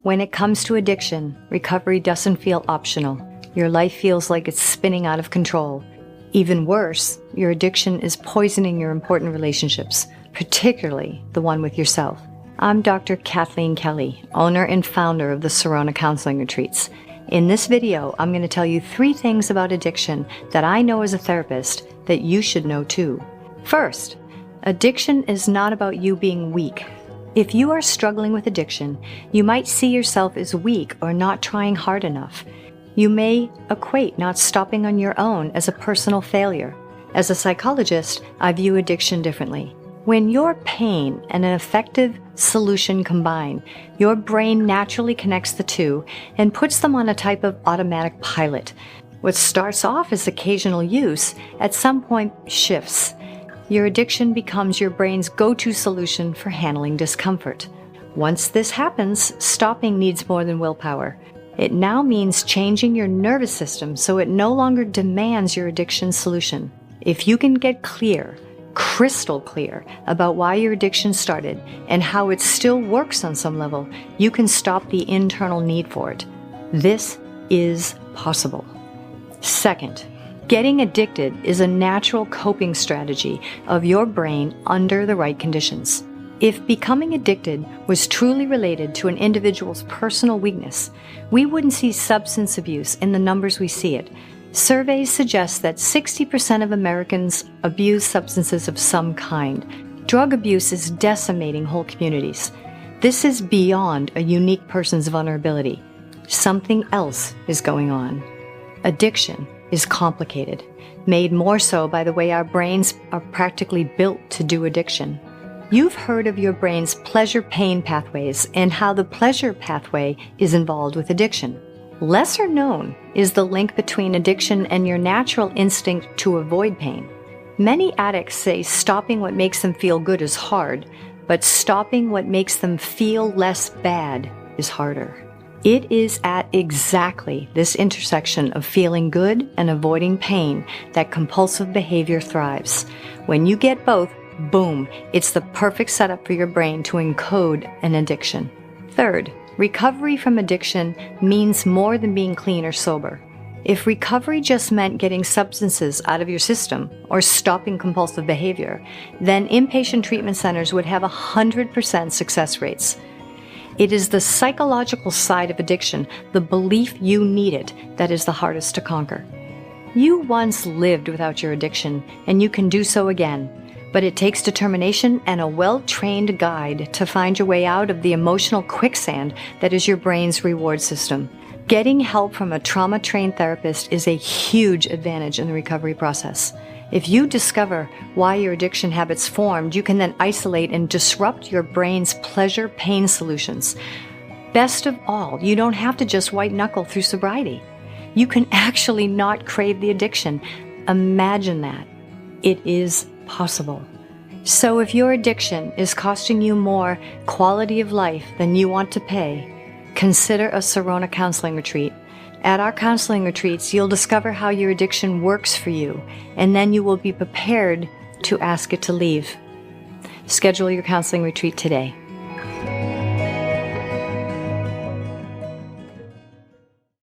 When it comes to addiction, recovery doesn't feel optional. Your life feels like it's spinning out of control. Even worse, your addiction is poisoning your important relationships, particularly the one with yourself. I'm Dr. Kathleen Kelly, owner and founder of the Serona Counseling Retreats. In this video, I'm going to tell you 3 things about addiction that I know as a therapist that you should know too. First, addiction is not about you being weak. If you are struggling with addiction, you might see yourself as weak or not trying hard enough. You may equate not stopping on your own as a personal failure. As a psychologist, I view addiction differently. When your pain and an effective solution combine, your brain naturally connects the two and puts them on a type of automatic pilot. What starts off as occasional use at some point shifts. Your addiction becomes your brain's go-to solution for handling discomfort. Once this happens, stopping needs more than willpower. It now means changing your nervous system so it no longer demands your addiction solution. If you can get clear, crystal clear, about why your addiction started and how it still works on some level, you can stop the internal need for it. This is possible. Second, getting addicted is a natural coping strategy of your brain under the right conditions. If becoming addicted was truly related to an individual's personal weakness, we wouldn't see substance abuse in the numbers we see it. Surveys suggest that 60% of Americans abuse substances of some kind. Drug abuse is decimating whole communities. This is beyond a unique person's vulnerability. Something else is going on. Addiction is complicated, made more so by the way our brains are practically built to do addiction. You've heard of your brain's pleasure-pain pathways and how the pleasure pathway is involved with addiction. Lesser known is the link between addiction and your natural instinct to avoid pain. Many addicts say stopping what makes them feel good is hard, but stopping what makes them feel less bad is harder. It is at exactly this intersection of feeling good and avoiding pain that compulsive behavior thrives. When you get both, boom, it's the perfect setup for your brain to encode an addiction. Third, recovery from addiction means more than being clean or sober. If recovery just meant getting substances out of your system or stopping compulsive behavior, then inpatient treatment centers would have 100% success rates. It is the psychological side of addiction, the belief you need it, that is the hardest to conquer. You once lived without your addiction, and you can do so again. But it takes determination and a well-trained guide to find your way out of the emotional quicksand that is your brain's reward system. Getting help from a trauma-trained therapist is a huge advantage in the recovery process. If you discover why your addiction habits formed, you can then isolate and disrupt your brain's pleasure-pain solutions. Best of all, you don't have to just white-knuckle through sobriety. You can actually not crave the addiction. Imagine that. It is possible. So if your addiction is costing you more quality of life than you want to pay, consider a Serona Counseling Retreat. At our counseling retreats, you'll discover how your addiction works for you, and then you will be prepared to ask it to leave. Schedule your counseling retreat today.